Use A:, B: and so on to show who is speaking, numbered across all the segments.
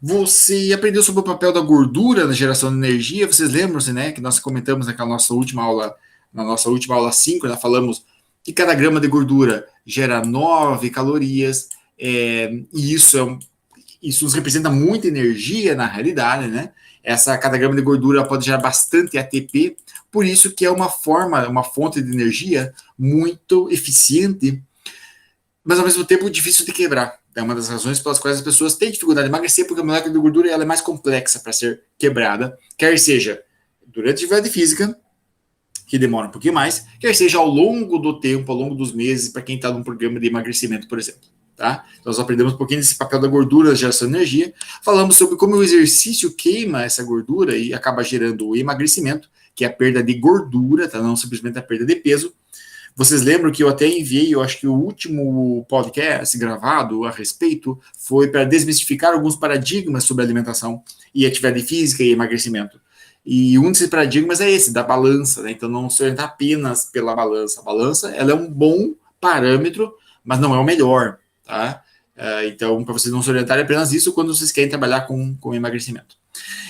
A: Você aprendeu sobre o papel da gordura na geração de energia. Vocês lembram-se, né, que nós comentamos na nossa última aula 5, nós falamos que cada grama de gordura gera 9 calorias, e isso nos representa muita energia na realidade, né? Cada grama de gordura pode gerar bastante ATP, por isso que é uma fonte de energia muito eficiente, mas ao mesmo tempo difícil de quebrar. É uma das razões pelas quais as pessoas têm dificuldade de emagrecer, porque a molécula de gordura ela é mais complexa para ser quebrada, quer seja durante a atividade física, que demora um pouquinho mais, quer seja ao longo do tempo, ao longo dos meses, para quem está num programa de emagrecimento, por exemplo. Tá? Então, nós aprendemos um pouquinho desse papel da gordura na geração de energia, falamos sobre como o exercício queima essa gordura e acaba gerando o emagrecimento, que é a perda de gordura, tá? Não simplesmente a perda de peso. Vocês lembram que eu até enviei, eu acho que o último podcast gravado a respeito foi para desmistificar alguns paradigmas sobre alimentação e atividade física e emagrecimento. E um desses paradigmas é esse, da balança, né? Então não se orientar apenas pela balança. A balança, ela é um bom parâmetro, mas não é o melhor, tá? Então, para vocês não se orientarem apenas isso quando vocês querem trabalhar com emagrecimento.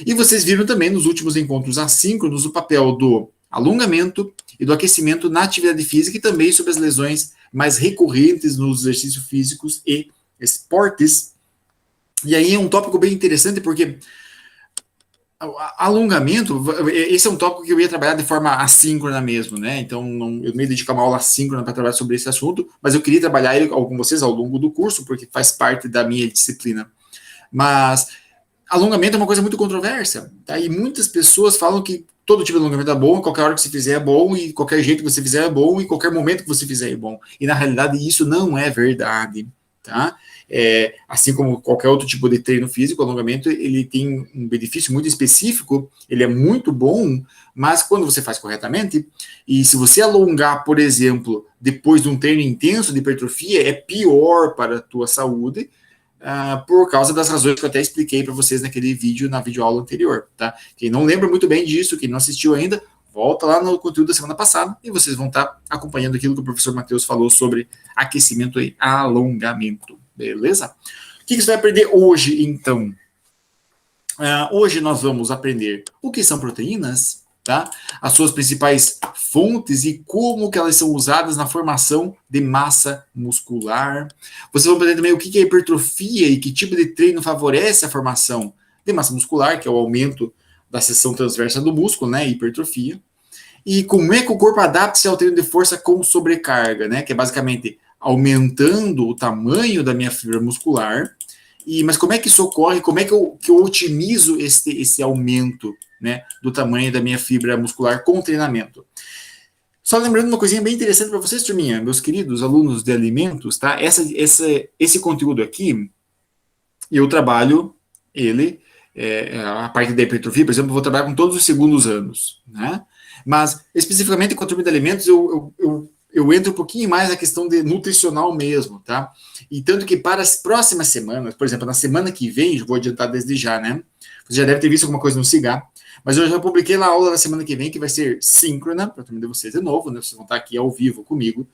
A: E vocês viram também nos últimos encontros assíncronos o papel do alongamento e do aquecimento na atividade física e também sobre as lesões mais recorrentes nos exercícios físicos e esportes. E aí é um tópico bem interessante porque alongamento, esse é um tópico que eu ia trabalhar de forma assíncrona mesmo, né? Então, eu não ia dedicar uma aula assíncrona para trabalhar sobre esse assunto, mas eu queria trabalhar ele com vocês ao longo do curso, porque faz parte da minha disciplina. Mas alongamento é uma coisa muito controversa, tá? E muitas pessoas falam que todo tipo de alongamento é bom, qualquer hora que você fizer é bom, e qualquer jeito que você fizer é bom, e qualquer momento que você fizer é bom. E na realidade isso não é verdade, tá? Assim como qualquer outro tipo de treino físico, o alongamento ele tem um benefício muito específico, ele é muito bom, mas quando você faz corretamente, e se você alongar, por exemplo, depois de um treino intenso de hipertrofia, é pior para a tua saúde, por causa das razões que eu até expliquei para vocês naquele vídeo, na videoaula anterior, tá? Quem não lembra muito bem disso, quem não assistiu ainda, volta lá no conteúdo da semana passada e vocês vão estar acompanhando aquilo que o professor Matheus falou sobre aquecimento e alongamento, beleza? O que você vai aprender hoje, então? Hoje nós vamos aprender o que são proteínas, tá? As suas principais fontes e como que elas são usadas na formação de massa muscular. Vocês vão aprender também o que é hipertrofia e que tipo de treino favorece a formação de massa muscular, que é o aumento da seção transversa do músculo, né? Hipertrofia. E como é que o corpo adapta-se ao treino de força com sobrecarga, né? Que é basicamente aumentando o tamanho da minha fibra muscular. Mas como é que isso ocorre? Como é que eu otimizo esse aumento, né, do tamanho da minha fibra muscular com o treinamento? Só lembrando uma coisinha bem interessante para vocês, turminha, meus queridos alunos de alimentos, tá? Esse conteúdo aqui, eu trabalho ele, a parte da hipertrofia, por exemplo, eu vou trabalhar com todos os segundos anos, né? Mas, especificamente com a turma de alimentos, eu entro um pouquinho mais na questão de nutricional mesmo, tá? E tanto que para as próximas semanas, por exemplo, na semana que vem, vou adiantar desde já, né? Você já deve ter visto alguma coisa no Cigar, mas eu já publiquei lá a aula da semana que vem, que vai ser síncrona, para turma de vocês de novo, né? Vocês vão estar aqui ao vivo comigo.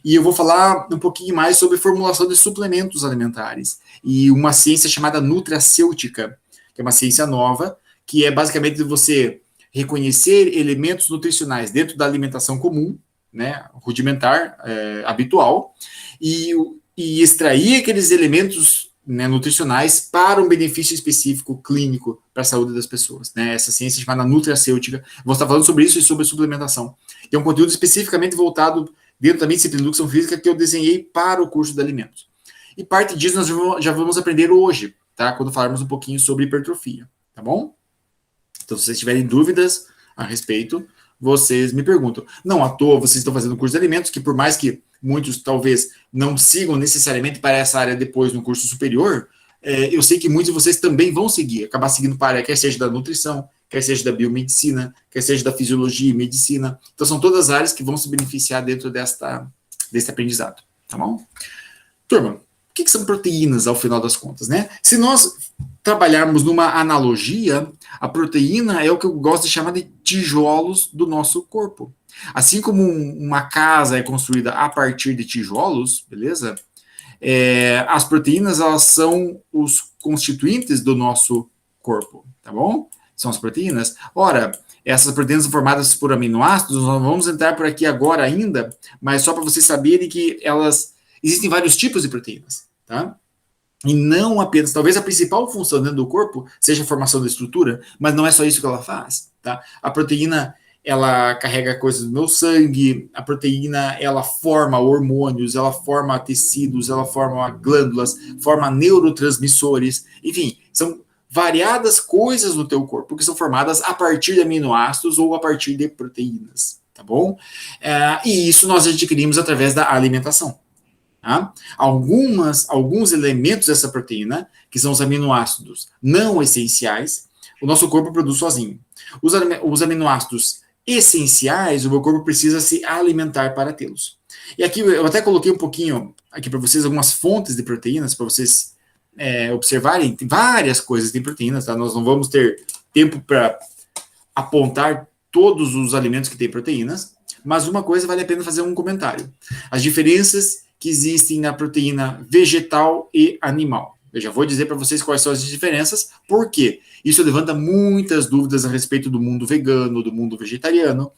A: E eu vou falar um pouquinho mais sobre formulação de suplementos alimentares e uma ciência chamada nutracêutica, que é uma ciência nova, que é basicamente você reconhecer elementos nutricionais dentro da alimentação comum, né, rudimentar, habitual, e extrair aqueles elementos, né, nutricionais para um benefício específico clínico para a saúde das pessoas. Né? Essa ciência chamada nutracêutica. Vou estar falando sobre isso e sobre suplementação. É um conteúdo especificamente voltado dentro da minha disciplina de educação física que eu desenhei para o curso de alimentos. E parte disso nós já vamos aprender hoje, tá? Quando falarmos um pouquinho sobre hipertrofia, tá bom? Então, se vocês tiverem dúvidas a respeito, vocês me perguntam. Não à toa, vocês estão fazendo curso de alimentos, que por mais que muitos talvez não sigam necessariamente para essa área depois no curso superior, eu sei que muitos de vocês também vão seguir, acabar seguindo para a área, quer seja da nutrição, quer seja da biomedicina, quer seja da fisiologia e medicina. Então, são todas áreas que vão se beneficiar dentro desse aprendizado, tá bom? Turma, o que são proteínas, ao final das contas, né? Se nós trabalharmos numa analogia, a proteína é o que eu gosto de chamar de tijolos do nosso corpo. Assim como uma casa é construída a partir de tijolos, beleza? As proteínas, elas são os constituintes do nosso corpo, tá bom? São as proteínas. Ora, essas proteínas são formadas por aminoácidos, nós não vamos entrar por aqui agora ainda, mas só para vocês saberem que existem vários tipos de proteínas, tá? E não apenas, talvez a principal função dentro do corpo seja a formação da estrutura, mas não é só isso que ela faz, tá? A proteína, ela carrega coisas do meu sangue, a proteína, ela forma hormônios, ela forma tecidos, ela forma glândulas, forma neurotransmissores, enfim, são variadas coisas no teu corpo que são formadas a partir de aminoácidos ou a partir de proteínas, tá bom? E isso nós adquirimos através da alimentação. Tá? Alguns elementos dessa proteína, que são os aminoácidos não essenciais, o nosso corpo produz sozinho. Os aminoácidos essenciais, o meu corpo precisa se alimentar para tê-los. E aqui eu até coloquei um pouquinho aqui para vocês algumas fontes de proteínas para vocês observarem. Tem várias coisas de proteínas, tá? Nós não vamos ter tempo para apontar todos os alimentos que têm proteínas, mas uma coisa vale a pena fazer um comentário. As diferenças que existem na proteína vegetal e animal. Eu já vou dizer para vocês quais são as diferenças, porque isso levanta muitas dúvidas a respeito do mundo vegano, do mundo vegetariano,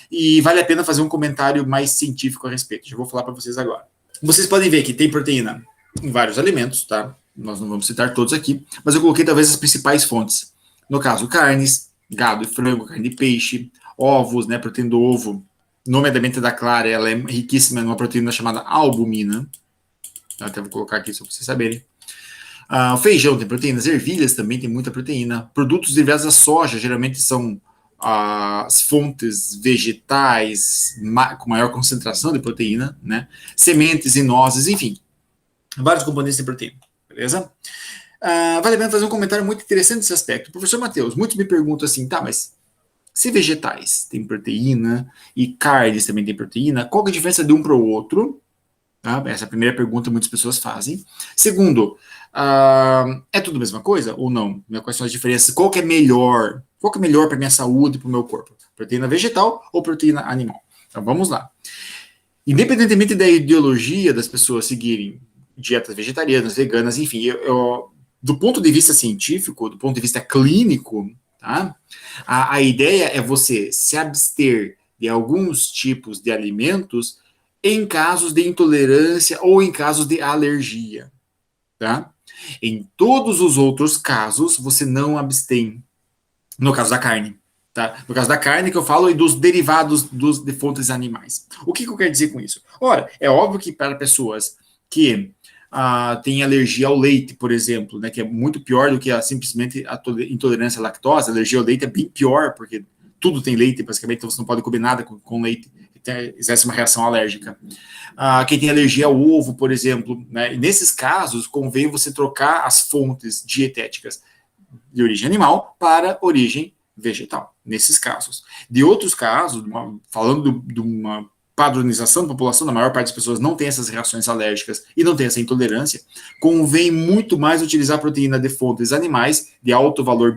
A: e vale a pena fazer um comentário mais científico a respeito. Já vou falar para vocês agora. Vocês podem ver que tem proteína em vários alimentos, tá? Nós não vamos citar todos aqui, mas eu coloquei talvez as principais fontes. No caso, carnes, gado e frango, carne de peixe, ovos, né? Proteína do ovo, nomeadamente da clara, ela é riquíssima numa proteína chamada albumina. Até vou colocar aqui só para vocês saberem. O feijão tem proteínas, ervilhas também tem muita proteína. Produtos derivados da soja geralmente são as fontes vegetais com maior concentração de proteína, né? Sementes e nozes, enfim, vários componentes de proteína, beleza? Vale a pena fazer um comentário muito interessante nesse aspecto. Professor Matheus, muitos me perguntam assim, tá, mas se vegetais têm proteína e carnes também têm proteína, qual é a diferença de um para o outro? Tá? Essa é a primeira pergunta que muitas pessoas fazem. Segundo, é tudo a mesma coisa ou não? Quais são as diferenças? Qual que é melhor? Qual que é melhor para a minha saúde e para o meu corpo? Proteína vegetal ou proteína animal? Então vamos lá. Independentemente da ideologia das pessoas seguirem dietas vegetarianas, veganas, enfim, do ponto de vista científico, do ponto de vista clínico, tá? A ideia é você se abster de alguns tipos de alimentos em casos de intolerância ou em casos de alergia, tá? Em todos os outros casos, você não abstém. No caso da carne, tá? No caso da carne que eu falo e dos derivados de fontes animais. O que eu quero dizer com isso? Ora, é óbvio que para pessoas que têm alergia ao leite, por exemplo, né, que é muito pior do que simplesmente a intolerância à lactose, a alergia ao leite é bem pior, porque tudo tem leite, basicamente, então você não pode comer nada com leite, exerce uma reação alérgica. Quem tem alergia ao ovo, por exemplo, né, nesses casos, convém você trocar as fontes dietéticas de origem animal para origem vegetal, nesses casos. De outros casos, falando de uma padronização da população, a maior parte das pessoas não tem essas reações alérgicas e não tem essa intolerância, convém muito mais utilizar proteína de fontes animais de alto valor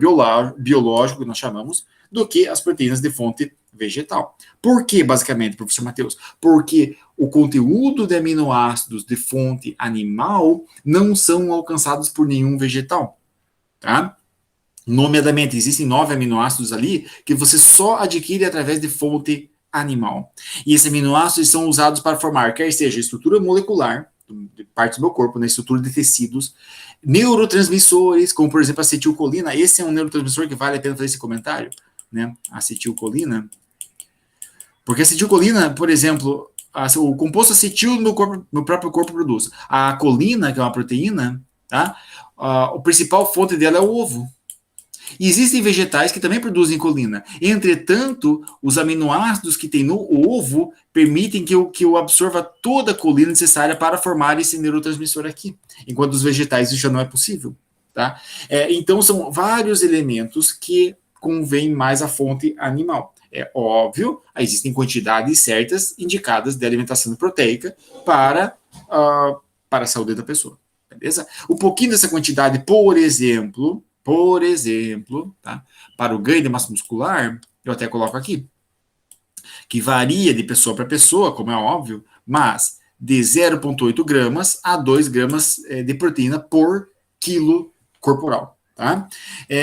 A: biológico, que nós chamamos, do que as proteínas de fonte vegetal. Por que, basicamente, professor Matheus? Porque o conteúdo de aminoácidos de fonte animal não são alcançados por nenhum vegetal, tá? Nomeadamente, existem 9 aminoácidos ali que você só adquire através de fonte animal. E esses aminoácidos são usados para formar, quer seja estrutura molecular, de partes do meu corpo, na estrutura de tecidos, neurotransmissores, como por exemplo a acetilcolina. Esse é um neurotransmissor que vale a pena fazer esse comentário, né? Acetilcolina. Porque a acetilcolina, por exemplo, o composto acetil no próprio corpo produz. A colina, que é uma proteína, tá? A principal fonte dela é o ovo. E existem vegetais que também produzem colina. Entretanto, os aminoácidos que tem no ovo permitem que eu absorva toda a colina necessária para formar esse neurotransmissor aqui. Enquanto os vegetais isso já não é possível. Tá? Então, são vários elementos que convém mais a fonte animal. É óbvio, existem quantidades certas indicadas de alimentação proteica para a saúde da pessoa. Beleza? Um pouquinho dessa quantidade, por exemplo, tá? Para o ganho de massa muscular, eu até coloco aqui, que varia de pessoa para pessoa, como é óbvio, mas de 0,8 gramas a 2 gramas de proteína por quilo corporal. Tá?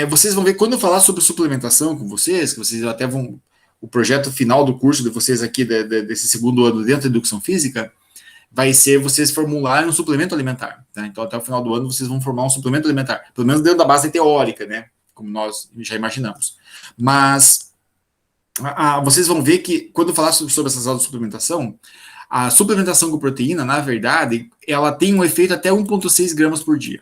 A: Vocês vão ver, quando eu falar sobre suplementação com vocês, que vocês até vão... O projeto final do curso de vocês aqui, desse segundo ano dentro da educação física, vai ser vocês formularem um suplemento alimentar. Tá? Então, até o final do ano, vocês vão formar um suplemento alimentar. Pelo menos dentro da base teórica, né? Como nós já imaginamos. Mas vocês vão ver que, quando eu falar sobre essas aulas de suplementação, a suplementação com proteína, na verdade, ela tem um efeito até 1,6 gramas por dia.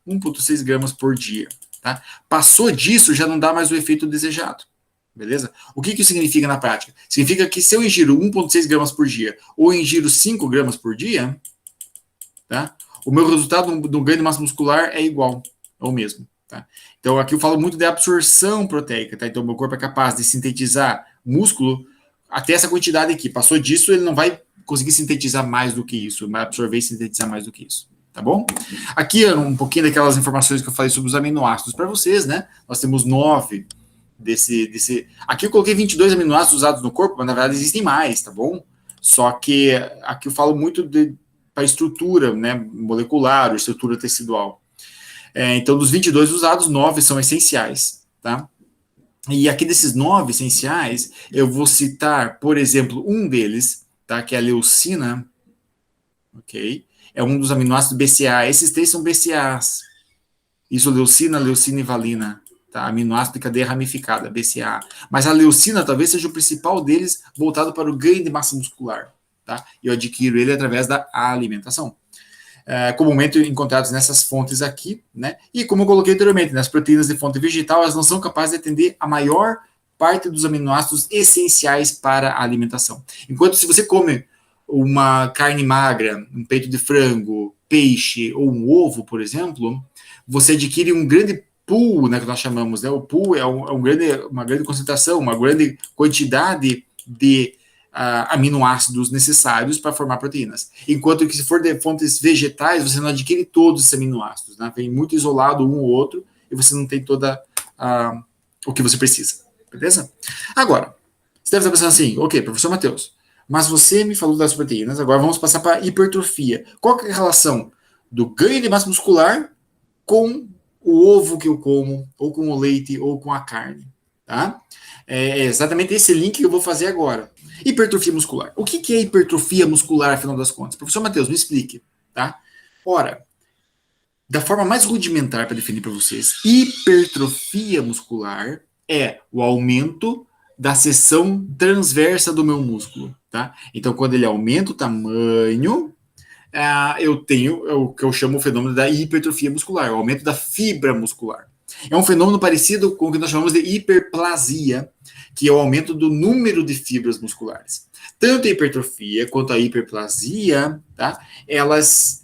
A: 1,6 gramas por dia. Tá? Passou disso, já não dá mais o efeito desejado. Beleza? O que isso significa na prática? Significa que se eu ingiro 1,6 gramas por dia ou ingiro 5 gramas por dia, tá? O meu resultado do ganho de massa muscular é igual, é o mesmo. Tá? Então, aqui eu falo muito de absorção proteica. Tá? Então, o meu corpo é capaz de sintetizar músculo até essa quantidade aqui. Passou disso, ele não vai conseguir sintetizar mais do que isso, vai absorver e sintetizar mais do que isso. Tá bom? Aqui um pouquinho daquelas informações que eu falei sobre os aminoácidos para vocês, né? Nós temos 9 Aqui eu coloquei 22 aminoácidos usados no corpo, mas na verdade existem mais, tá bom? Só que aqui eu falo muito para estrutura, né, molecular, estrutura tecidual. Então, dos 22 usados, 9 são essenciais, tá? E aqui desses 9 essenciais, eu vou citar, por exemplo, um deles, tá? Que é a leucina, ok? É um dos aminoácidos BCA. Esses 3 são BCAs. Isoleucina, leucina e valina. Tá? Aminoácido de cadeia ramificada, BCA. Mas a leucina talvez seja o principal deles voltado para o ganho de massa muscular. Tá? Eu adquiro ele através da alimentação. Comumente encontrados nessas fontes aqui, né? E como eu coloquei anteriormente, nas proteínas de fonte vegetal, elas não são capazes de atender a maior parte dos aminoácidos essenciais para a alimentação. Enquanto se você come uma carne magra, um peito de frango, peixe ou um ovo, por exemplo, você adquire um grande pool, né, que nós chamamos, né? O pool é uma grande concentração, uma grande quantidade de aminoácidos necessários para formar proteínas. Enquanto que se for de fontes vegetais, você não adquire todos esses aminoácidos, né? Vem muito isolado um ou outro e você não tem toda o que você precisa, beleza? Agora, você deve estar pensando assim, ok, professor Matheus, mas você me falou das proteínas, agora vamos passar para a hipertrofia. Qual que é a relação do ganho de massa muscular com o ovo que eu como, ou com o leite, ou com a carne, tá? É exatamente esse link que eu vou fazer agora. Hipertrofia muscular. O que é hipertrofia muscular, afinal das contas? Professor Matheus, me explique, tá? Ora, da forma mais rudimentar para definir para vocês, hipertrofia muscular é o aumento da seção transversa do meu músculo, tá? Então, quando ele aumenta o tamanho, eu tenho o que eu chamo o fenômeno da hipertrofia muscular, o aumento da fibra muscular. É um fenômeno parecido com o que nós chamamos de hiperplasia, que é o aumento do número de fibras musculares. Tanto a hipertrofia quanto a hiperplasia, tá? Elas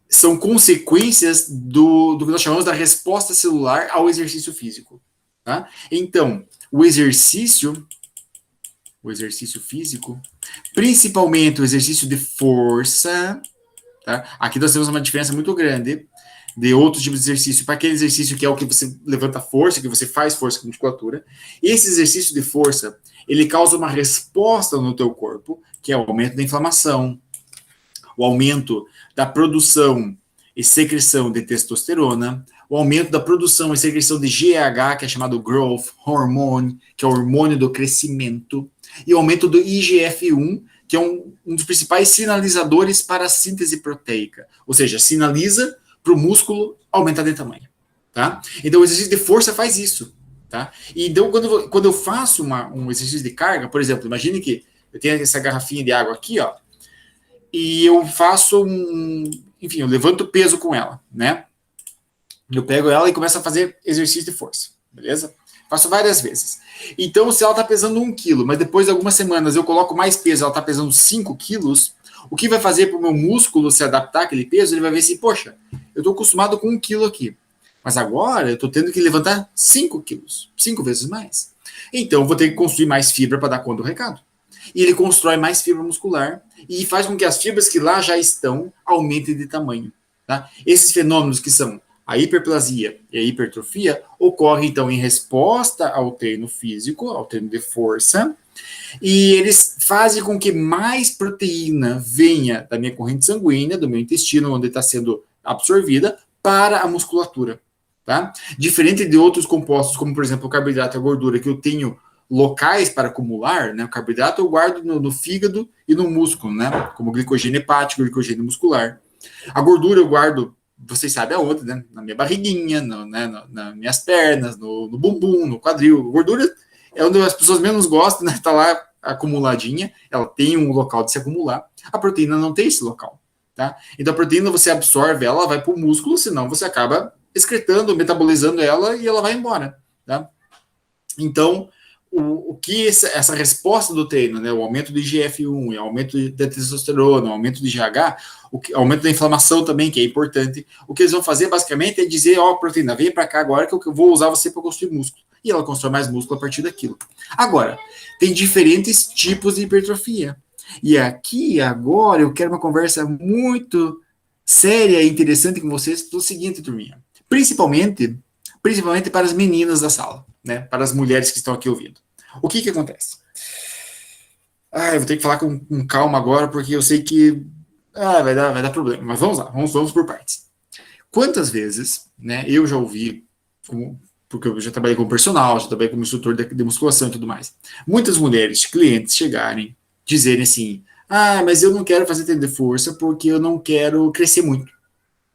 A: são consequências do que nós chamamos da resposta celular ao exercício físico. Tá? Então, o exercício físico, principalmente o exercício de força, tá? Aqui nós temos uma diferença muito grande de outros tipos de exercício, para aquele exercício que é o que você levanta força, que você faz força com musculatura. Esse exercício de força, ele causa uma resposta no teu corpo, que é o aumento da inflamação, o aumento da produção e secreção de testosterona, o aumento da produção e secreção de GH, que é chamado Growth Hormone, que é o hormônio do crescimento, e o aumento do IGF-1, que é um dos principais sinalizadores para a síntese proteica. Ou seja, sinaliza para o músculo aumentar de tamanho. Tá? Então, o exercício de força faz isso. Tá? E então, quando eu faço um exercício de carga, por exemplo, imagine que eu tenho essa garrafinha de água aqui, ó, e eu faço enfim, eu levanto peso com ela, né? Eu pego ela e começo a fazer exercício de força, beleza? Faço várias vezes. Então, se ela está pesando 1 quilo, mas depois de algumas semanas eu coloco mais peso, ela está pesando 5 quilos, o que vai fazer para o meu músculo se adaptar àquele peso? Ele vai ver assim, poxa, eu estou acostumado com 1 quilo aqui, mas agora eu estou tendo que levantar 5 quilos, 5 vezes mais. Então, eu vou ter que construir mais fibra para dar conta do recado. E ele constrói mais fibra muscular e faz com que as fibras que lá já estão aumentem de tamanho. Tá? Esses fenômenos que são a hiperplasia e a hipertrofia ocorrem, então, em resposta ao treino físico, ao treino de força, E eles fazem com que mais proteína venha da minha corrente sanguínea, do meu intestino, onde está sendo absorvida, para a musculatura. Tá? Diferente de outros compostos, como por exemplo o carboidrato e a gordura, que eu tenho locais para acumular, né? O carboidrato eu guardo no fígado e no músculo, né? Como glicogênio hepático, glicogênio muscular. A gordura eu guardo, vocês sabem aonde, né? Na minha barriguinha, nas minhas pernas, no bumbum, no quadril. A gordura é onde as pessoas menos gostam, né? Tá lá acumuladinha, ela tem um local de se acumular. A proteína não tem esse local, tá? Então a proteína você absorve, ela vai para o músculo, senão você acaba excretando, metabolizando ela e ela vai embora, tá? Então, o que essa resposta do treino, né, o aumento do IGF-1, o aumento da testosterona, o aumento do GH, o aumento da inflamação também, que é importante, o que eles vão fazer basicamente é dizer, ó, proteína, vem para cá agora que eu vou usar você para construir músculo. E ela constrói mais músculo a partir daquilo. Agora, tem diferentes tipos de hipertrofia. E aqui, agora, eu quero uma conversa muito séria e interessante com vocês do seguinte, turminha. Principalmente para as meninas da sala, né? Para as mulheres que estão aqui ouvindo. O que acontece? Eu vou ter que falar com calma agora, porque eu sei que vai dar problema. Mas vamos lá, vamos por partes. Quantas vezes, né, eu já ouvi, porque eu já trabalhei como personal, já trabalhei como instrutor de musculação e tudo mais, muitas mulheres, clientes, chegarem, dizerem assim, mas eu não quero fazer treino de força porque eu não quero crescer muito,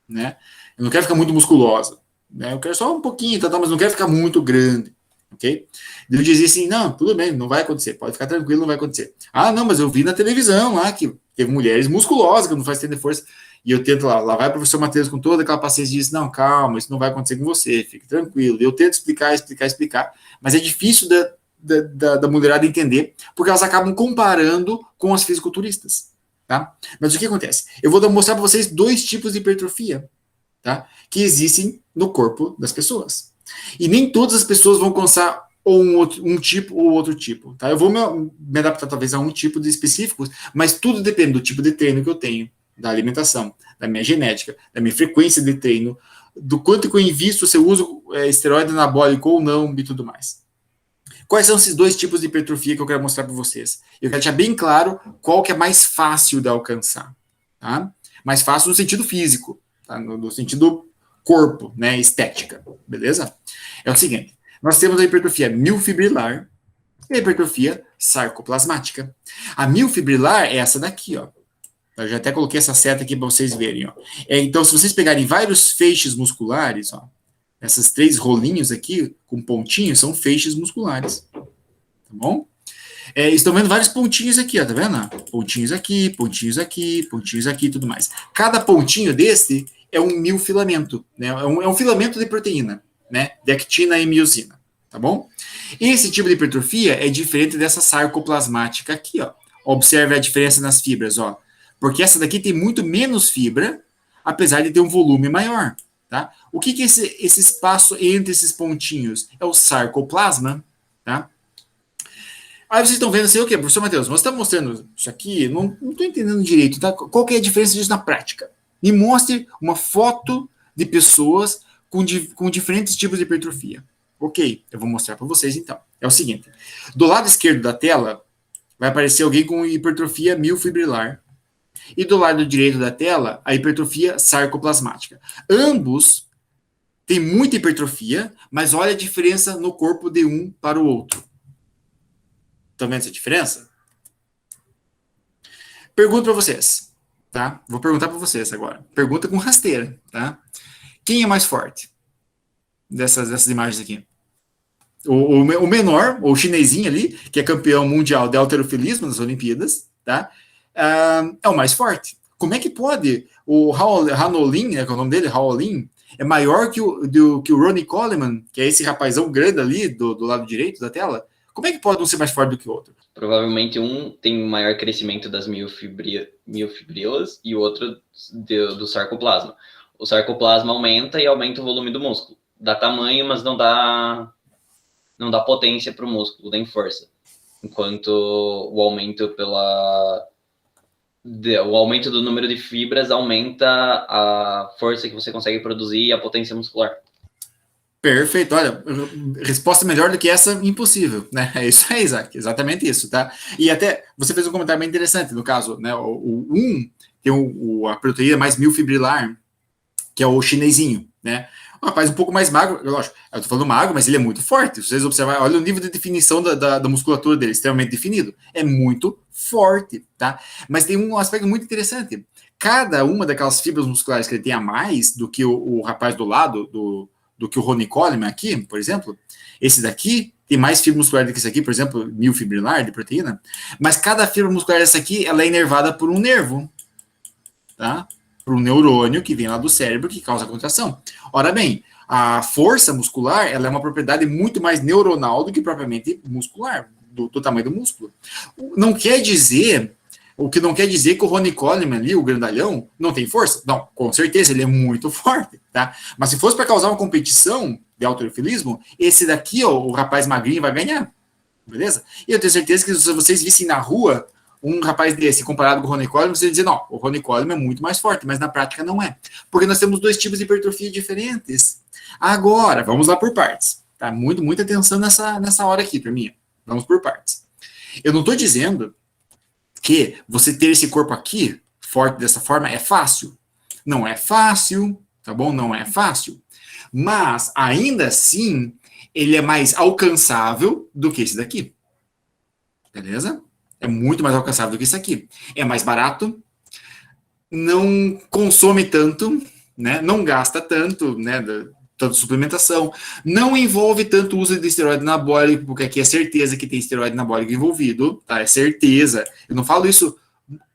A: né? Eu não quero ficar muito musculosa. Né? Eu quero só um pouquinho, mas não quero ficar muito grande, ok? Eu dizia assim, não, tudo bem, não vai acontecer, pode ficar tranquilo, não vai acontecer. Não, mas eu vi na televisão lá que teve mulheres musculosas que não fazem treino de força, e eu tento lá vai o professor Matheus com toda aquela paciência e diz, não, calma, isso não vai acontecer com você, fique tranquilo. Eu tento explicar, mas é difícil da mulherada entender, porque elas acabam comparando com as fisiculturistas, tá? Mas o que acontece? Eu vou mostrar para vocês dois tipos de hipertrofia, tá? Que existem no corpo das pessoas. E nem todas as pessoas vão alcançar um tipo ou outro tipo. Tá? Eu vou me adaptar talvez a um tipo de específicos, mas tudo depende do tipo de treino que eu tenho, da alimentação, da minha genética, da minha frequência de treino, do quanto que eu invisto, se eu uso esteroide anabólico ou não e tudo mais. Quais são esses dois tipos de hipertrofia que eu quero mostrar para vocês? Eu quero deixar bem claro qual que é mais fácil de alcançar. Tá? Mais fácil no sentido físico, tá? No sentido corpo, né, estética, beleza? É o seguinte, nós temos a hipertrofia miofibrilar e a hipertrofia sarcoplasmática. A miofibrilar é essa daqui, ó. Eu já até coloquei essa seta aqui para vocês verem, ó. Então, se vocês pegarem vários feixes musculares, ó, essas três rolinhos aqui, com pontinhos, são feixes musculares, tá bom? Estão vendo vários pontinhos aqui, ó, tá vendo? Pontinhos aqui, pontinhos aqui, pontinhos aqui e tudo mais. Cada pontinho desse é um miofilamento, né? É um filamento de proteína, né? De actina e miosina, tá bom? Esse tipo de hipertrofia é diferente dessa sarcoplasmática aqui, ó. Observe a diferença nas fibras, ó. Porque essa daqui tem muito menos fibra, apesar de ter um volume maior, tá? O que é esse espaço entre esses pontinhos? É o sarcoplasma, tá? Aí vocês estão vendo assim, o quê, professor Matheus? Você está mostrando isso aqui? Não estou entendendo direito, tá? Qual que é a diferença disso na prática? Me mostre uma foto de pessoas com diferentes tipos de hipertrofia. Ok, eu vou mostrar para vocês então. É o seguinte: do lado esquerdo da tela vai aparecer alguém com hipertrofia miofibrilar. E do lado direito da tela, a hipertrofia sarcoplasmática. Ambos têm muita hipertrofia, mas olha a diferença no corpo de um para o outro. Estão vendo essa diferença? Pergunto para vocês, tá? Vou perguntar para vocês agora. Pergunta com rasteira, tá? Quem é mais forte dessas imagens aqui? O menor, o chinesinho ali, que é campeão mundial de halterofilismo nas Olimpíadas, tá? É o mais forte. Como é que pode? O Hanolin, né, que é o nome dele, Haolin, é maior que o Ronnie Coleman, que é esse rapazão grande ali do lado direito da tela. Como é que pode um ser mais forte do que o outro?
B: Provavelmente um tem maior crescimento das miofibrilas e o outro do sarcoplasma. O sarcoplasma aumenta e aumenta o volume do músculo. Dá tamanho, mas não dá potência para o músculo, nem força. Enquanto o aumento do número de fibras aumenta a força que você consegue produzir e a potência muscular.
A: Perfeito, olha, resposta melhor do que essa, impossível, né? É isso aí, Isaac, exatamente isso, tá? E até você fez um comentário bem interessante, no caso, né? Tem a proteína mais miofibrilar, que é o chinesinho, né? Um rapaz um pouco mais magro, lógico, eu tô falando magro, mas ele é muito forte. Se vocês observarem, olha o nível de definição da musculatura dele, extremamente definido. É muito forte, tá? Mas tem um aspecto muito interessante. Cada uma daquelas fibras musculares que ele tem a mais do que o rapaz do lado, do que o Ronnie Coleman aqui, por exemplo, esse daqui tem mais fibra muscular do que esse aqui, por exemplo, miofibrilar de proteína, mas cada fibra muscular dessa aqui, ela é inervada por um nervo, tá? Por um neurônio que vem lá do cérebro que causa a contração. Ora bem, a força muscular, ela é uma propriedade muito mais neuronal do que propriamente muscular, do tamanho do músculo. Não quer dizer o que não quer dizer que o Ronnie Coleman ali, o grandalhão, não tem força. Não, com certeza, ele é muito forte, tá? Mas se fosse para causar uma competição de halterofilismo, esse daqui, ó, o rapaz magrinho, vai ganhar, beleza? E eu tenho certeza que se vocês vissem na rua um rapaz desse comparado com o Ronnie Coleman, vocês dizer, não, o Ronnie Coleman é muito mais forte, mas na prática não é. Porque nós temos dois tipos de hipertrofia diferentes. Agora, vamos lá por partes. Tá? Muita atenção nessa hora aqui, turminha. Vamos por partes. Eu não estou dizendo que você ter esse corpo aqui, forte dessa forma, é fácil. Não é fácil, tá bom? Não é fácil. Mas, ainda assim, ele é mais alcançável do que esse daqui. Beleza? É muito mais alcançável do que isso aqui. É mais barato, não consome tanto, né? Não gasta tanto, né? Tanto suplementação, não envolve tanto uso de esteroide anabólico, porque aqui é certeza que tem esteroide anabólico envolvido, tá? É certeza. Eu não falo isso,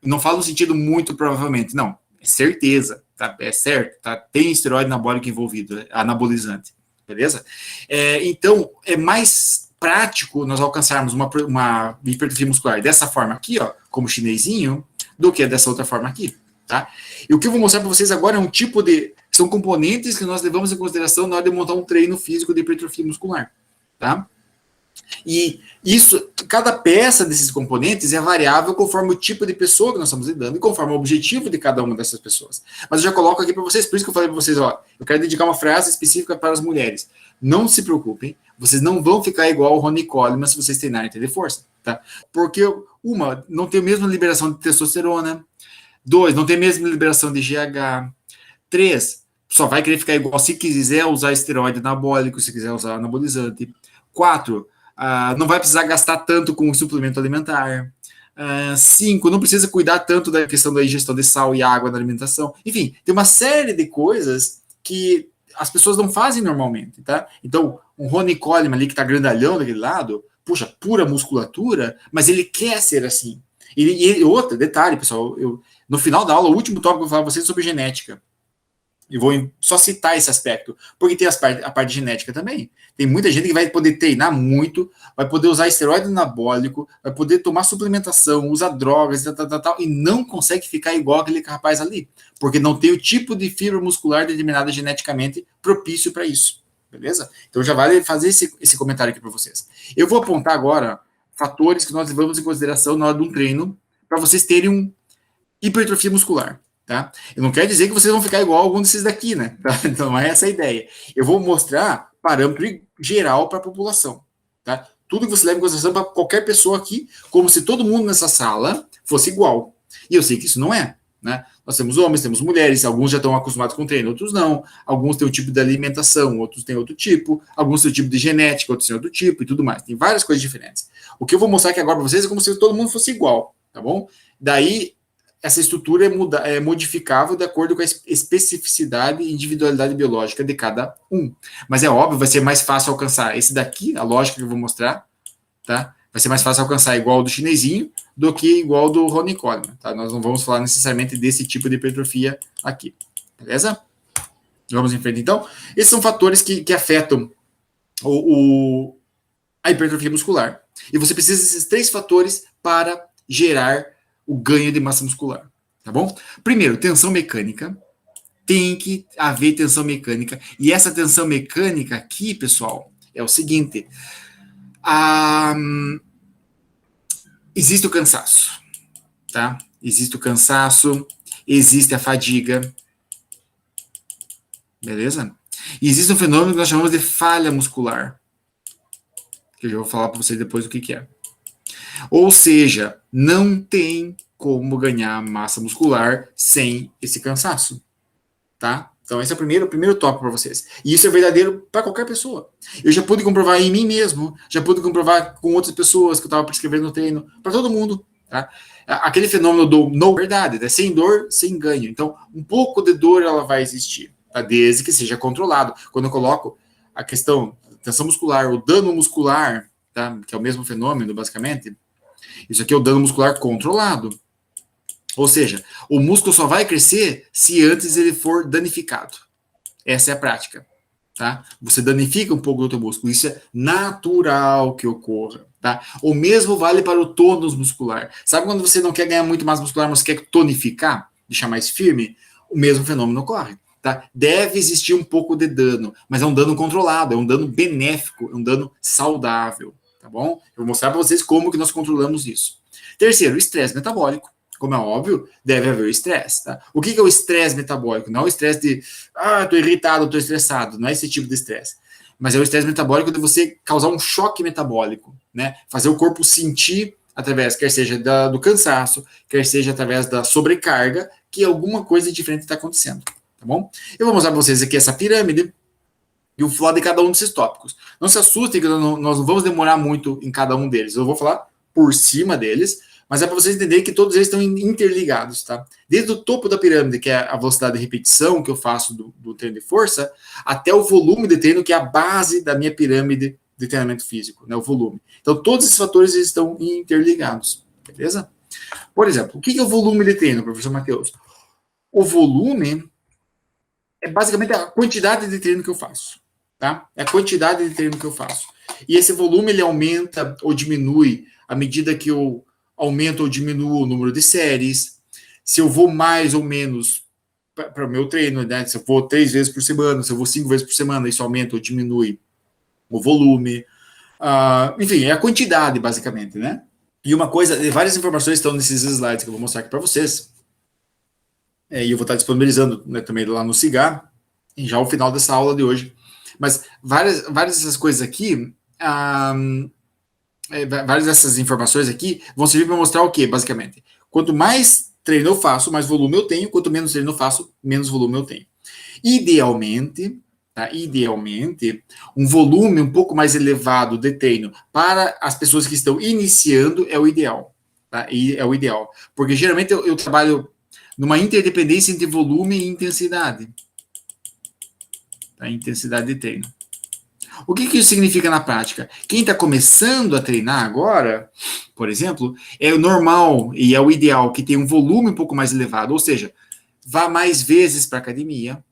A: não falo no sentido muito provavelmente, não. É certeza, tá? É certo, tá? Tem esteroide anabólico envolvido, anabolizante, beleza? Então, é mais prático nós alcançarmos uma hipertrofia muscular dessa forma aqui, ó, como chinesinho, do que dessa outra forma aqui, tá? E o que eu vou mostrar para vocês agora é um tipo de... São componentes que nós levamos em consideração na hora de montar um treino físico de hipertrofia muscular, tá? E isso, cada peça desses componentes é variável conforme o tipo de pessoa que nós estamos lidando e conforme o objetivo de cada uma dessas pessoas. Mas eu já coloco aqui para vocês, por isso que eu falei para vocês, ó, eu quero dedicar uma frase específica para as mulheres. Não se preocupem, vocês não vão ficar igual ao Ronnie Coleman se vocês treinarem ter força, tá? Porque, uma, não tem a mesma liberação de testosterona. 2, não tem a mesma liberação de GH. 3, só vai querer ficar igual se quiser usar esteroide anabólico, se quiser usar anabolizante. 4, não vai precisar gastar tanto com o suplemento alimentar. 5, não precisa cuidar tanto da questão da ingestão de sal e água na alimentação. Enfim, tem uma série de coisas que as pessoas não fazem normalmente, tá? Então, um Ronnie Coleman ali que tá grandalhão daquele lado, puxa, pura musculatura, mas ele quer ser assim. E outro detalhe, pessoal, no final da aula, o último tópico que eu vou falar para vocês é sobre genética. E vou só citar esse aspecto, porque tem a parte genética também. Tem muita gente que vai poder treinar muito, vai poder usar esteroide anabólico, vai poder tomar suplementação, usar drogas, e não consegue ficar igual aquele rapaz ali, porque não tem o tipo de fibra muscular determinada geneticamente propício para isso, beleza? Então já vale fazer esse comentário aqui para vocês. Eu vou apontar agora fatores que nós levamos em consideração na hora de um treino, para vocês terem um hipertrofia muscular. Tá? Eu não quero dizer que vocês vão ficar igual a algum desses daqui, né? Tá? Então não é essa a ideia. Eu vou mostrar parâmetro geral para a população. Tá? Tudo que você leva em consideração para qualquer pessoa aqui, como se todo mundo nessa sala fosse igual. E eu sei que isso não é. Né? Nós temos homens, temos mulheres, alguns já estão acostumados com treino, outros não. Alguns têm um tipo de alimentação, outros têm outro tipo. Alguns têm um tipo de genética, outros têm outro tipo e tudo mais. Tem várias coisas diferentes. O que eu vou mostrar aqui agora para vocês é como se todo mundo fosse igual. Tá bom? Daí essa estrutura é modificável de acordo com a especificidade e individualidade biológica de cada um. Mas é óbvio, vai ser mais fácil alcançar esse daqui, a lógica que eu vou mostrar, tá? Vai ser mais fácil alcançar igual ao do chinesinho do que igual ao do Ronnie Coleman, tá? Nós não vamos falar necessariamente desse tipo de hipertrofia aqui, beleza? Vamos em frente, então. Esses são fatores que afetam a hipertrofia muscular. E você precisa desses 3 fatores para gerar o ganho de massa muscular, tá bom? Primeiro, tensão mecânica. Tem que haver tensão mecânica. E essa tensão mecânica aqui, pessoal, é o seguinte. Existe o cansaço, tá? Existe o cansaço, existe a fadiga. Beleza? E existe um fenômeno que nós chamamos de falha muscular, que eu já vou falar para vocês depois o que é. Ou seja, não tem como ganhar massa muscular sem esse cansaço, tá? Então esse é o primeiro tópico para vocês. E isso é verdadeiro para qualquer pessoa. Eu já pude comprovar em mim mesmo, já pude comprovar com outras pessoas que eu estava prescrevendo no treino, para todo mundo, tá? Aquele fenômeno do no verdade, né? Sem dor, sem ganho. Então, um pouco de dor ela vai existir, tá? Desde que seja controlado. Quando eu coloco a questão tensão muscular, o dano muscular, tá? Que é o mesmo fenômeno, basicamente, isso aqui é o dano muscular controlado. Ou seja, o músculo só vai crescer se antes ele for danificado. Essa é a prática, tá? Você danifica um pouco do teu músculo, isso é natural que ocorra, tá? O mesmo vale para o tônus muscular. Sabe quando você não quer ganhar muito massa muscular, mas quer tonificar, deixar mais firme? O mesmo fenômeno ocorre, tá? Deve existir um pouco de dano, mas é um dano controlado, é um dano benéfico, é um dano saudável, tá bom? Eu vou mostrar para vocês como que nós controlamos isso. Terceiro, estresse metabólico. Como é óbvio, deve haver estresse, tá? O que é o estresse metabólico? Não é o estresse de, tô irritado, tô estressado, não é esse tipo de estresse. Mas é o estresse metabólico de você causar um choque metabólico, né? Fazer o corpo sentir, através, quer seja do cansaço, quer seja através da sobrecarga, que alguma coisa diferente está acontecendo, tá bom? Eu vou mostrar para vocês aqui essa pirâmide e o flow de cada um desses tópicos. Não se assustem que nós não vamos demorar muito em cada um deles. Eu vou falar por cima deles, mas é para vocês entenderem que todos eles estão interligados, tá? Desde o topo da pirâmide, que é a velocidade de repetição que eu faço do treino de força, até o volume de treino, que é a base da minha pirâmide de treinamento físico, né? O volume. Então, todos esses fatores estão interligados, beleza? Por exemplo, o que é o volume de treino, professor Matheus? O volume é basicamente a quantidade de treino que eu faço, tá? É a quantidade de treino que eu faço. E esse volume, ele aumenta ou diminui à medida que eu aumento ou diminuo o número de séries, se eu vou mais ou menos para o meu treino, né? Se eu vou 3 vezes por semana, se eu vou 5 vezes por semana, isso aumenta ou diminui o volume. Enfim, é a quantidade, basicamente, né? E uma coisa, várias informações estão nesses slides que eu vou mostrar aqui para vocês. E eu vou estar disponibilizando, né, também lá no Cigar, já ao final dessa aula de hoje. Mas várias dessas coisas aqui, várias dessas informações aqui vão servir para mostrar o quê, basicamente? Quanto mais treino eu faço, mais volume eu tenho. Quanto menos treino eu faço, menos volume eu tenho. Idealmente, tá? Idealmente, um volume um pouco mais elevado de treino para as pessoas que estão iniciando é o ideal. Tá? E é o ideal. Porque geralmente eu trabalho numa interdependência entre volume e intensidade. Tá? Intensidade de treino. O que isso significa na prática? Quem está começando a treinar agora, por exemplo, é o normal e é o ideal que tenha um volume um pouco mais elevado, ou seja, vá mais vezes para a academia,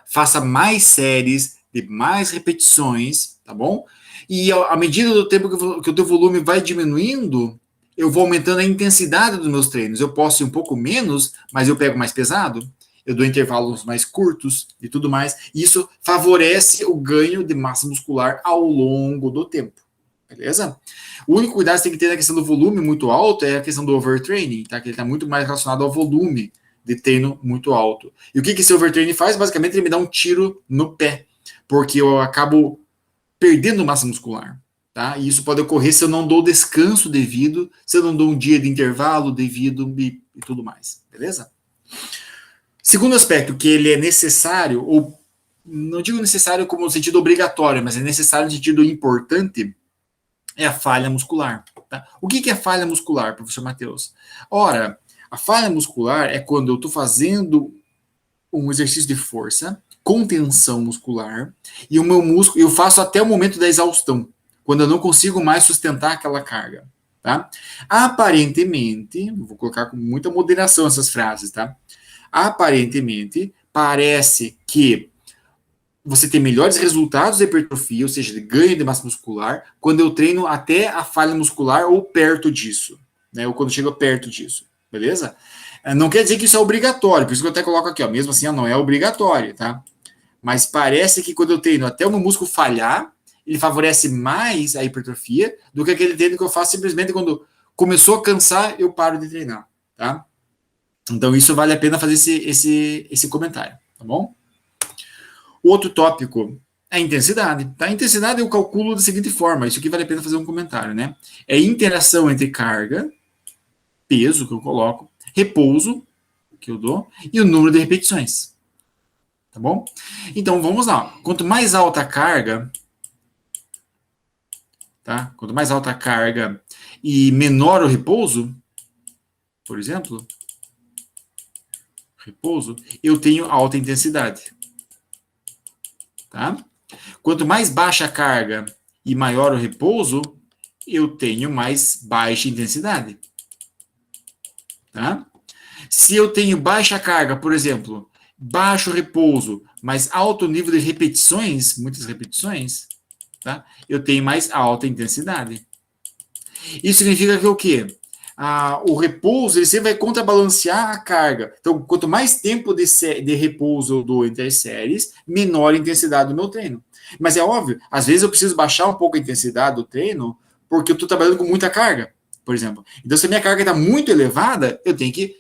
A: faça mais séries, de mais repetições, tá bom? E à medida do tempo que o teu volume vai diminuindo, eu vou aumentando a intensidade dos meus treinos. Eu posso ir um pouco menos, mas eu pego mais pesado. Eu dou intervalos mais curtos e tudo mais. E isso favorece o ganho de massa muscular ao longo do tempo. Beleza? O único cuidado que você tem que ter na questão do volume muito alto é a questão do overtraining, tá? Que ele está muito mais relacionado ao volume de treino muito alto. E o que esse overtraining faz? Basicamente, ele me dá um tiro no pé, porque eu acabo perdendo massa muscular. Tá? E isso pode ocorrer se eu não dou descanso devido, se eu não dou um dia de intervalo devido e tudo mais. Beleza? Segundo aspecto, que ele é necessário, ou não digo necessário como no sentido obrigatório, mas é necessário no sentido importante, é a falha muscular. Tá? O que é falha muscular, professor Matheus? Ora, a falha muscular é quando eu estou fazendo um exercício de força, com tensão muscular, e o meu músculo, eu faço até o momento da exaustão, quando eu não consigo mais sustentar aquela carga. Tá? Aparentemente, vou colocar com muita moderação essas frases, tá? Aparentemente, parece que você tem melhores resultados de hipertrofia, ou seja, de ganho de massa muscular, quando eu treino até a falha muscular ou perto disso, né? Ou quando chega perto disso, beleza? Não quer dizer que isso é obrigatório, por isso que eu até coloco aqui, ó, mesmo assim, não é obrigatório, tá? Mas parece que quando eu treino até o meu músculo falhar, ele favorece mais a hipertrofia do que aquele treino que eu faço simplesmente quando começou a cansar, eu paro de treinar, tá? Então, isso vale a pena fazer esse comentário, tá bom? Outro tópico é a intensidade. Tá? A intensidade eu calculo da seguinte forma, isso aqui vale a pena fazer um comentário, né? É a interação entre carga, peso que eu coloco, repouso que eu dou e o número de repetições. Tá bom? Então vamos lá. Quanto mais alta a carga, tá? Quanto mais alta a carga e menor o repouso, por exemplo, repouso, eu tenho alta intensidade. Tá? Quanto mais baixa a carga e maior o repouso, eu tenho mais baixa intensidade. Tá? Se eu tenho baixa carga, por exemplo, baixo repouso, mas alto nível de repetições, muitas repetições, tá? Eu tenho mais alta intensidade. Isso significa que o quê? O repouso ele sempre vai contrabalancear a carga. Então, quanto mais tempo de repouso eu dou entre as séries, menor a intensidade do meu treino. Mas é óbvio, às vezes eu preciso baixar um pouco a intensidade do treino, porque eu estou trabalhando com muita carga, por exemplo. Então, se a minha carga está muito elevada, eu tenho que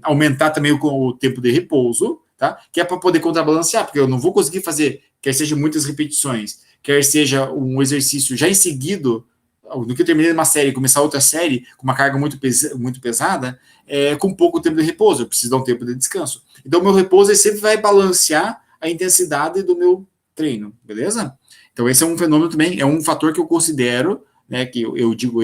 A: aumentar também o tempo de repouso, tá? Que é para poder contrabalancear, porque eu não vou conseguir fazer, quer seja muitas repetições, quer seja um exercício já em seguido, no que eu terminei uma série, começar outra série com uma carga muito pesada, com pouco tempo de repouso, eu preciso dar um tempo de descanso. Então, o meu repouso ele sempre vai balancear a intensidade do meu treino, beleza? Então, esse é um fenômeno também, é um fator que eu considero, né, que eu digo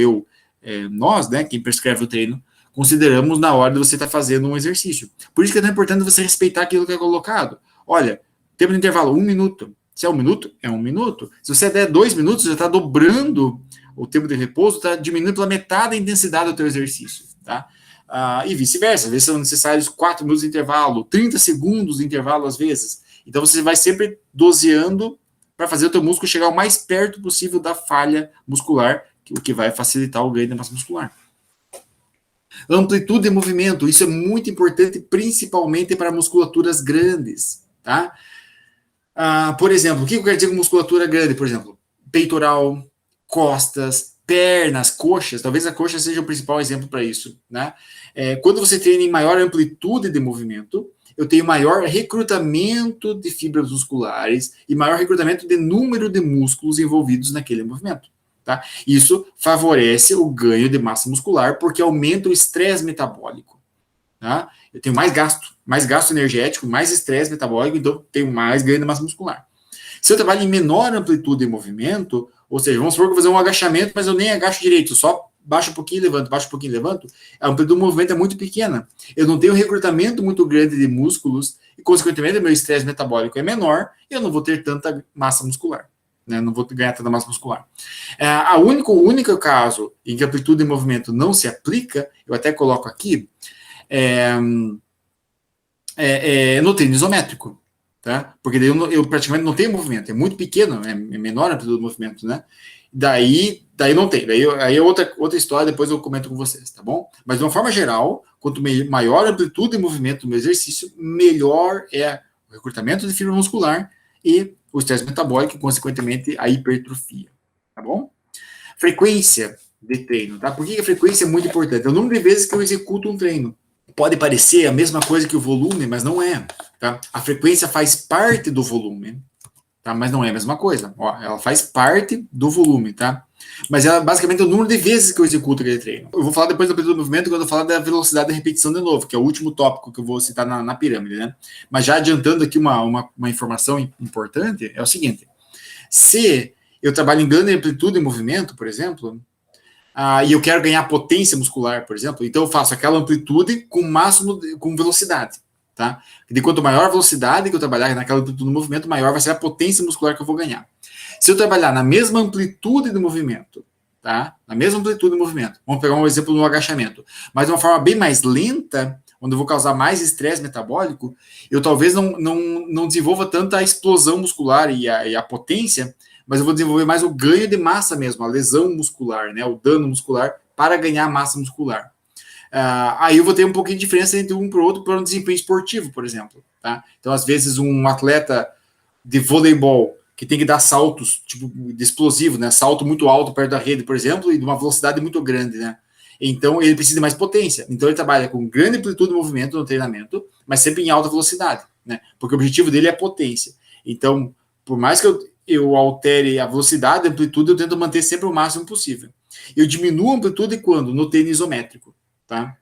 A: nós, né, quem prescreve o treino, consideramos na hora de você estar fazendo um exercício. Por isso que é tão importante você respeitar aquilo que é colocado. Olha, tempo de intervalo, 1 minuto. Se é 1 minuto, é 1 minuto. Se você der 2 minutos, já está dobrando o tempo de repouso, está diminuindo pela metade a intensidade do teu exercício, tá? E vice-versa. Às vezes são necessários 4 minutos de intervalo, 30 segundos de intervalo às vezes. Então você vai sempre doseando para fazer o teu músculo chegar o mais perto possível da falha muscular, o que vai facilitar o ganho da massa muscular. Amplitude de movimento, isso é muito importante, principalmente para musculaturas grandes, tá? Por exemplo, o que eu quero dizer com musculatura grande? Por exemplo, peitoral, costas, pernas, coxas, talvez a coxa seja o principal exemplo para isso, né? Quando você treina em maior amplitude de movimento, eu tenho maior recrutamento de fibras musculares e maior recrutamento de número de músculos envolvidos naquele movimento. Tá? Isso favorece o ganho de massa muscular porque aumenta o estresse metabólico. Tá? Eu tenho mais gasto energético, mais estresse metabólico, então tenho mais ganho de massa muscular. Se eu trabalho em menor amplitude de movimento, ou seja, vamos supor que eu vou fazer um agachamento, mas eu nem agacho direito, só baixo um pouquinho e levanto, baixo um pouquinho e levanto, a amplitude do movimento é muito pequena. Eu não tenho um recrutamento muito grande de músculos e, consequentemente, o meu estresse metabólico é menor e eu não vou ter tanta massa muscular. Né? Não vou ganhar tanta massa muscular. O único caso em que a amplitude de movimento não se aplica, eu até coloco aqui, no treino isométrico. Tá? Porque daí eu praticamente não tenho movimento, é muito pequeno, é menor a amplitude do movimento, né? Daí não tem, aí é outra história, depois eu comento com vocês, tá bom? Mas de uma forma geral, quanto maior a amplitude de movimento do meu exercício, melhor é o recrutamento de fibra muscular e o estresse metabólico e, consequentemente, a hipertrofia, tá bom? Frequência de treino, tá? Por que a frequência é muito importante? É o número de vezes que eu executo um treino. Pode parecer a mesma coisa que o volume, mas não é, tá? A frequência faz parte do volume, tá? Mas não é a mesma coisa. Ela faz parte do volume, tá? Mas ela basicamente é o número de vezes que eu executo aquele treino. Eu vou falar depois da amplitude do movimento quando eu falar da velocidade da repetição de novo, que é o último tópico que eu vou citar na pirâmide, né? Mas já adiantando aqui uma informação importante, é o seguinte: se eu trabalho em grande amplitude de movimento, por exemplo, e eu quero ganhar potência muscular, por exemplo, então eu faço aquela amplitude com velocidade, tá? E quanto maior a velocidade que eu trabalhar naquela amplitude do movimento, maior vai ser a potência muscular que eu vou ganhar. Se eu trabalhar na mesma amplitude de movimento, tá? Na mesma amplitude de movimento, vamos pegar um exemplo no agachamento, mas de uma forma bem mais lenta, onde eu vou causar mais estresse metabólico, eu talvez não desenvolva tanta a explosão muscular e a potência, mas eu vou desenvolver mais o ganho de massa mesmo, a lesão muscular, né, o dano muscular para ganhar massa muscular. Aí eu vou ter um pouquinho de diferença entre um para o outro para um desempenho esportivo, por exemplo. Tá? Então, às vezes, um atleta de voleibol que tem que dar saltos tipo de explosivo, né, salto muito alto perto da rede, por exemplo, e de uma velocidade muito grande, né? Então, ele precisa de mais potência. Então, ele trabalha com grande amplitude de movimento no treinamento, mas sempre em alta velocidade, né? Porque o objetivo dele é a potência. Então, por mais que eu altere a velocidade, a amplitude, eu tento manter sempre o máximo possível. Eu diminuo a amplitude quando? No treino isométrico, tá?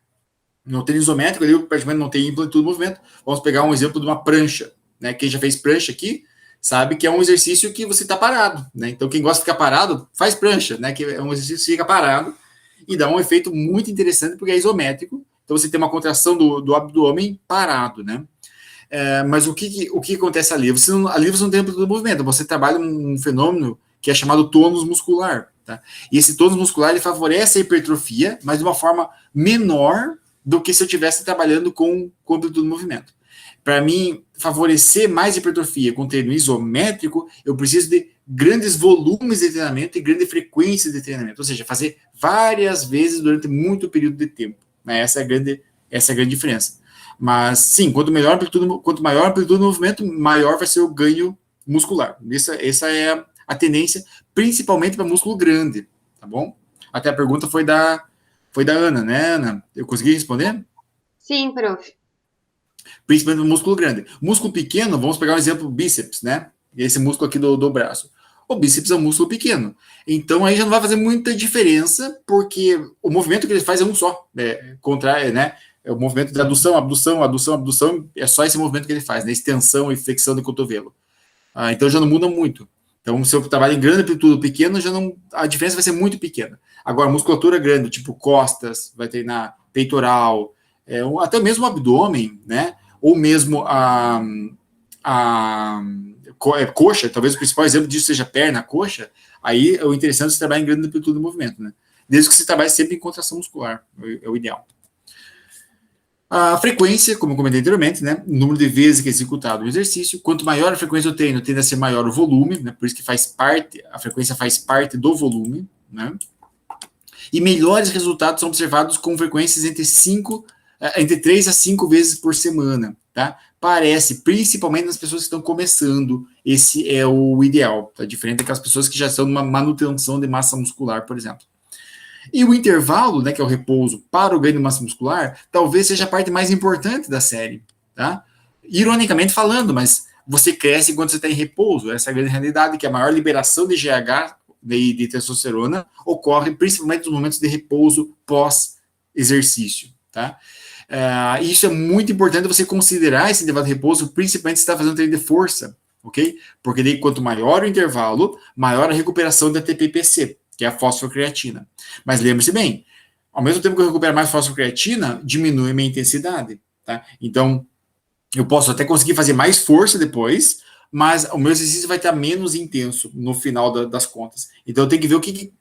A: No treino isométrico, ali, praticamente não tem amplitude do movimento. Vamos pegar um exemplo de uma prancha, né? Quem já fez prancha aqui, sabe que é um exercício que você está parado, né? Então, quem gosta de ficar parado, faz prancha, né? Que é um exercício que fica parado e dá um efeito muito interessante porque é isométrico. Então, você tem uma contração do abdômen parado, né? Mas o que acontece ali? Ali você não tem amplitude do movimento, você trabalha um fenômeno que é chamado tônus muscular, tá? E esse tônus muscular, ele favorece a hipertrofia, mas de uma forma menor do que se eu estivesse trabalhando com amplitude do movimento. Para mim, favorecer mais hipertrofia com treino isométrico, eu preciso de grandes volumes de treinamento e grande frequência de treinamento, ou seja, fazer várias vezes durante muito período de tempo, né? Essa é a grande diferença. Mas, sim, quanto maior a amplitude do movimento, maior vai ser o ganho muscular. Essa é a tendência, principalmente para músculo grande, tá bom? Até a pergunta foi da Ana, né, Ana? Eu consegui responder?
C: Sim, prof.
A: Principalmente para músculo grande. Músculo pequeno, vamos pegar um exemplo, bíceps, né? Esse músculo aqui do braço. O bíceps é um músculo pequeno. Então, aí já não vai fazer muita diferença, porque o movimento que ele faz é um só. Né? É o movimento de adução, abdução, é só esse movimento que ele faz, né? Extensão e flexão do cotovelo. Então já não muda muito. Então, se eu trabalho em grande amplitude pequeno, a diferença vai ser muito pequena. Agora, musculatura grande, tipo costas, vai treinar peitoral, até mesmo o abdômen, né? Ou mesmo a coxa, talvez o principal exemplo disso seja a perna, a coxa. Aí é o interessante é você trabalhar em grande amplitude do movimento, né? Desde que você trabalhe sempre em contração muscular, é o ideal. A frequência, como eu comentei anteriormente, né, o número de vezes que é executado o exercício, quanto maior a frequência do treino, tende a ser maior o volume, né, por isso que a frequência faz parte do volume, né, e melhores resultados são observados com frequências entre 3 a 5 vezes por semana, tá? Parece, principalmente nas pessoas que estão começando, esse é o ideal, tá? Diferente daquelas pessoas que já estão numa manutenção de massa muscular, por exemplo. E o intervalo, né, que é o repouso para o ganho de massa muscular, talvez seja a parte mais importante da série, tá? Ironicamente falando, mas você cresce quando você está em repouso, essa é a grande realidade, que a maior liberação de GH, de testosterona, ocorre principalmente nos momentos de repouso pós-exercício, tá? Isso é muito importante você considerar esse intervalo de repouso, principalmente se está fazendo treino de força, ok? Porque daí, quanto maior o intervalo, maior a recuperação da TPPC, que é a fosfocreatina. Mas lembre-se bem, ao mesmo tempo que eu recupero mais fosfocreatina, diminui a minha intensidade, tá? Então, eu posso até conseguir fazer mais força depois, mas o meu exercício vai estar menos intenso no final das contas. Então, eu tenho que ver o que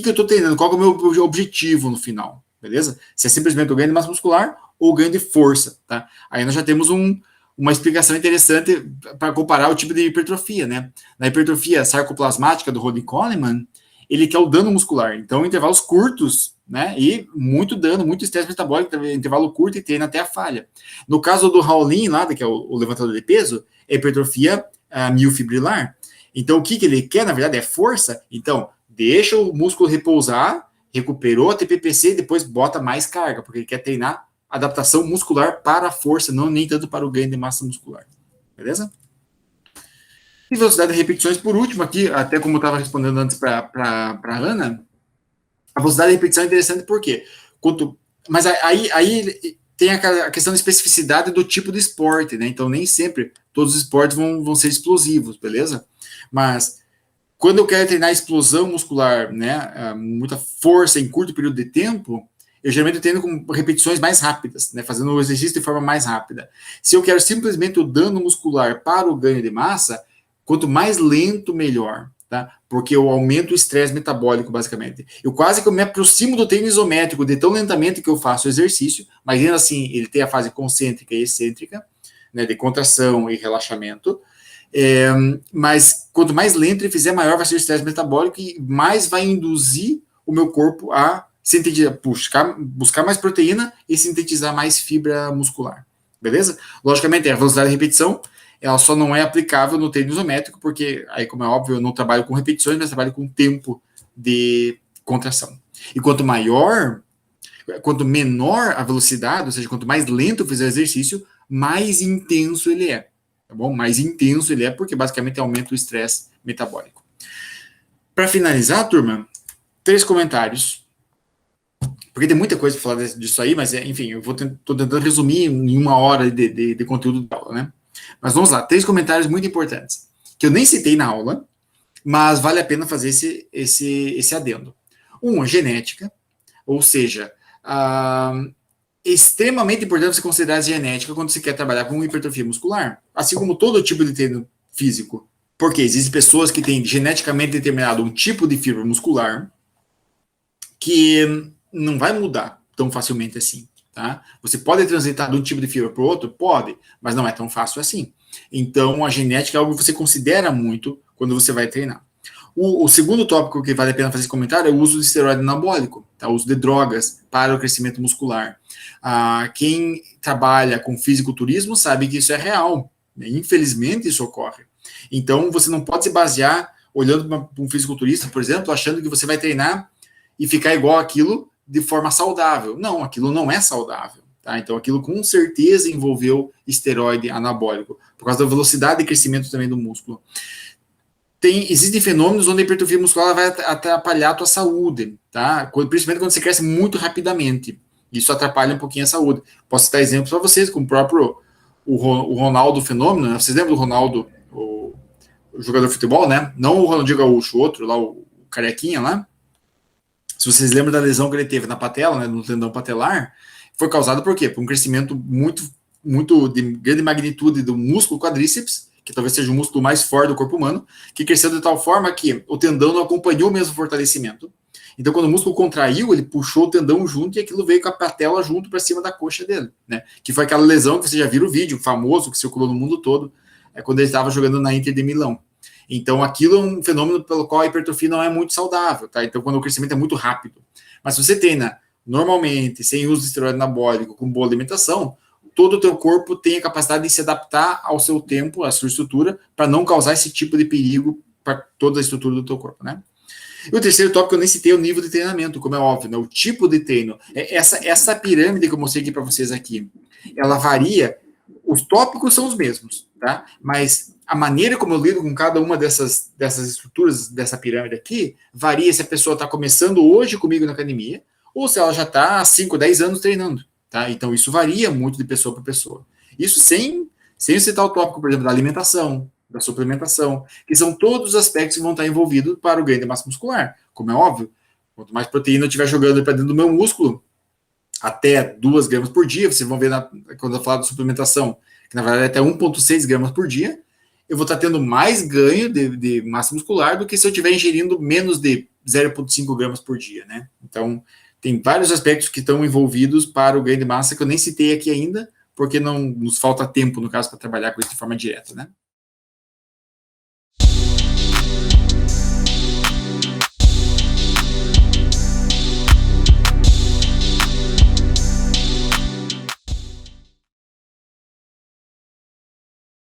A: eu estou treinando, qual é o meu objetivo no final, beleza? Se é simplesmente o ganho de massa muscular ou o ganho de força, tá? Aí nós já temos uma explicação interessante para comparar o tipo de hipertrofia, né? Na hipertrofia sarcoplasmática do Ronnie Coleman, ele quer o dano muscular. Então, intervalos curtos, né? E muito dano, muito estresse metabólico, intervalo curto e treina até a falha. No caso do Raulin, lá, que é o levantador de peso, é hipertrofia miofibrilar. Então, o que ele quer, na verdade, é força. Então, deixa o músculo repousar, recuperou a TPPC e depois bota mais carga, porque ele quer treinar adaptação muscular para a força, não nem tanto para o ganho de massa muscular. Beleza? E velocidade de repetições, por último, aqui, até como eu estava respondendo antes para a Ana, a velocidade de repetição é interessante por quê? Mas aí tem a questão da especificidade do tipo de esporte, né? Então, nem sempre todos os esportes vão ser explosivos, beleza? Mas quando eu quero treinar explosão muscular, né? Muita força em curto período de tempo, eu geralmente treino com repetições mais rápidas, né? Fazendo o exercício de forma mais rápida. Se eu quero simplesmente o dano muscular para o ganho de massa, quanto mais lento, melhor, tá? Porque eu aumento o estresse metabólico, basicamente. Eu quase que me aproximo do treino isométrico de tão lentamente que eu faço o exercício, mas ainda assim ele tem a fase concêntrica e excêntrica, né, de contração e relaxamento. Mas quanto mais lento ele fizer, maior vai ser o estresse metabólico e mais vai induzir o meu corpo a sintetizar, buscar mais proteína e sintetizar mais fibra muscular. Beleza? Logicamente, a velocidade de repetição ela só não é aplicável no treino isométrico, porque aí, como é óbvio, eu não trabalho com repetições, mas trabalho com tempo de contração. E quanto menor a velocidade, ou seja, quanto mais lento eu fizer o exercício, mais intenso ele é. tá bom? Mais intenso ele é, porque basicamente aumenta o estresse metabólico. Para finalizar, turma, 3 comentários, porque tem muita coisa para falar disso aí, mas, enfim, eu estou tentando resumir em 1 hora de conteúdo da aula, né? Mas vamos lá, 3 comentários muito importantes, que eu nem citei na aula, mas vale a pena fazer esse adendo. Genética, ou seja, extremamente importante você considerar a genética quando você quer trabalhar com hipertrofia muscular, assim como todo tipo de treino físico, porque existem pessoas que têm geneticamente determinado um tipo de fibra muscular que não vai mudar tão facilmente assim, tá? Você pode transitar de um tipo de fibra para o outro? Pode, mas não é tão fácil assim. Então, a genética é algo que você considera muito quando você vai treinar. O segundo tópico que vale a pena fazer esse comentário é o uso de esteroide anabólico, tá? O uso de drogas para o crescimento muscular. Quem trabalha com fisiculturismo sabe que isso é real, né? Infelizmente isso ocorre. Então, você não pode se basear olhando para um fisiculturista, por exemplo, achando que você vai treinar e ficar igual aquilo de forma saudável. Não, aquilo não é saudável. Tá? Então, aquilo com certeza envolveu esteroide anabólico, por causa da velocidade de crescimento também do músculo. Existem fenômenos onde a hipertrofia muscular vai atrapalhar a tua saúde, tá? Principalmente quando você cresce muito rapidamente. Isso atrapalha um pouquinho a saúde. Posso citar exemplos para vocês, como o próprio o Ronaldo Fenômeno, né? Vocês lembram do Ronaldo, o jogador de futebol, né? Não o Ronaldinho Gaúcho, o outro lá, o carequinha lá. Se vocês lembram da lesão que ele teve na patela, né, no tendão patelar, foi causado por quê? Por um crescimento muito de grande magnitude do músculo quadríceps, que talvez seja o músculo mais forte do corpo humano, que cresceu de tal forma que o tendão não acompanhou o mesmo fortalecimento. Então, quando o músculo contraiu, ele puxou o tendão junto e aquilo veio com a patela junto para cima da coxa dele, né? Que foi aquela lesão que você já viu o vídeo famoso que circulou no mundo todo, quando ele estava jogando na Inter de Milão. Então, aquilo é um fenômeno pelo qual a hipertrofia não é muito saudável, tá? Então, quando o crescimento é muito rápido. Mas se você treina normalmente, sem uso de esteroide anabólico, com boa alimentação, todo o teu corpo tem a capacidade de se adaptar ao seu tempo, à sua estrutura, para não causar esse tipo de perigo para toda a estrutura do teu corpo, né? E o terceiro tópico, eu nem citei o nível de treinamento, como é óbvio, né? O tipo de treino. Essa pirâmide que eu mostrei aqui para vocês aqui, ela varia, os tópicos são os mesmos, tá? Mas a maneira como eu lido com cada uma dessas estruturas, dessa pirâmide aqui, varia se a pessoa está começando hoje comigo na academia, ou se ela já está há 5, 10 anos treinando, tá? Então, isso varia muito de pessoa para pessoa. Isso sem citar o tópico, por exemplo, da alimentação, da suplementação, que são todos os aspectos que vão estar envolvidos para o ganho de massa muscular. Como é óbvio, quanto mais proteína eu estiver jogando para dentro do meu músculo, até 2 gramas por dia, vocês vão ver quando eu falar de suplementação, que na verdade é até 1,6 gramas por dia, eu vou estar tendo mais ganho de massa muscular do que se eu estiver ingerindo menos de 0,5 gramas por dia, né? Então, tem vários aspectos que estão envolvidos para o ganho de massa que eu nem citei aqui ainda, porque não nos falta tempo, no caso, para trabalhar com isso de forma direta, né?